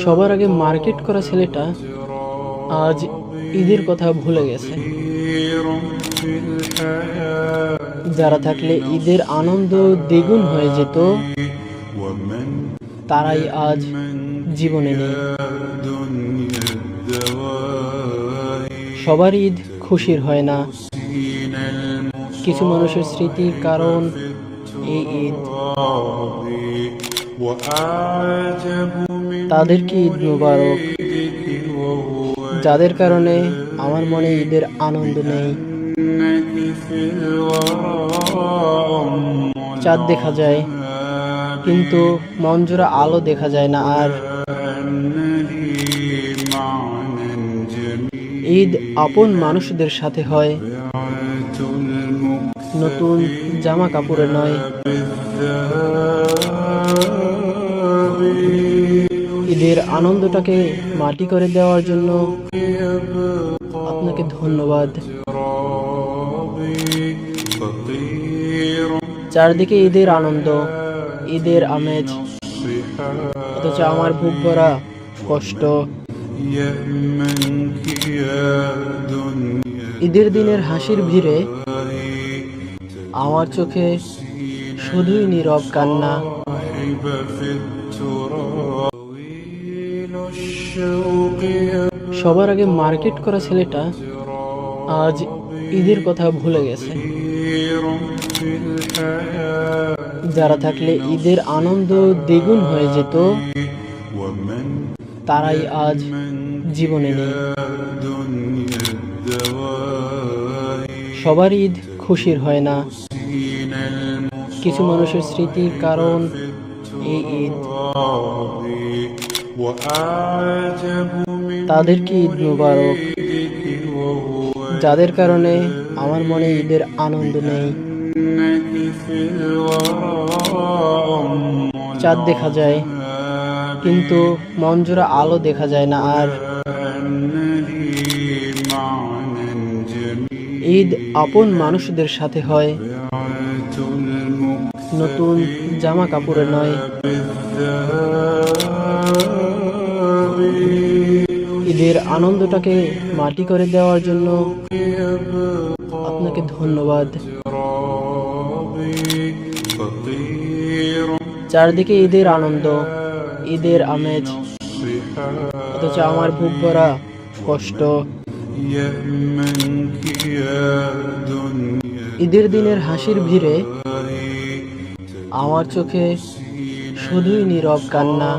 সবার আগে মার্কেট করা ছেলেটা আজ ঈদের কথা ভুলে গেছে। যারা থাকলে ঈদের আনন্দ দ্বিগুণ হয়ে যেত, তারাই আজ জীবনে নেই। সবার ঈদ খুশির হয় না, কিছু মানুষের স্মৃতির কারণ এই ঈদ। তাদেরকে ঈদ মুবারক, যাদের কারণে আমার মনে ঈদের আনন্দ নেই। চাঁদ দেখা যায়, কিন্তু মন জোড়া আলো দেখা যায় না। আর ঈদ আপন মানুষদের সাথে হয়, নতুন জামা কাপড়ে নয়। ঈদের আনন্দটাকে মাটি করে দেওয়ার জন্য আপনাকে ধন্যবাদ। চারদিকে ঈদের আনন্দ, ঈদের আমেজ, অথচ আমার বুক ভরা কষ্ট। ঈদের দিনের হাসির ভিড়ে আমার চোখে শুধুই নীরব কান্না। সবার আগে মার্কেট করা ছেলেটা আজ ঈদের কথা ভুলে গেছে। যারা থাকলে ঈদের আনন্দ দ্বিগুণ হয়ে যেত, তারাই আজ জীবনে নেই। সবার ঈদ খুশির হয় না, কিছু মানুষের স্মৃতির কারণ এই ঈদ। তাদেরকে ঈদ মুবারক, যাদের কারণে আমার মনে ঈদের আনন্দ নেই। চাঁদ দেখা যায়, কিন্তু মন জোড়া আলো দেখা যায় না। আর ঈদ আপন মানুষদের সাথে হয়, নতুন জামা কাপড়ে নয়। ঈদের আনন্দটাকে মাটি করে দেওয়ার জন্য আপনাকে ধন্যবাদ। চারদিকে ঈদের আনন্দ, ঈদের আমেজ, অথচ আমার বুক ভরা কষ্ট। ঈদের দিনের হাসির ভিড়ে আমার চোখে শুধুই নীরব কান্না।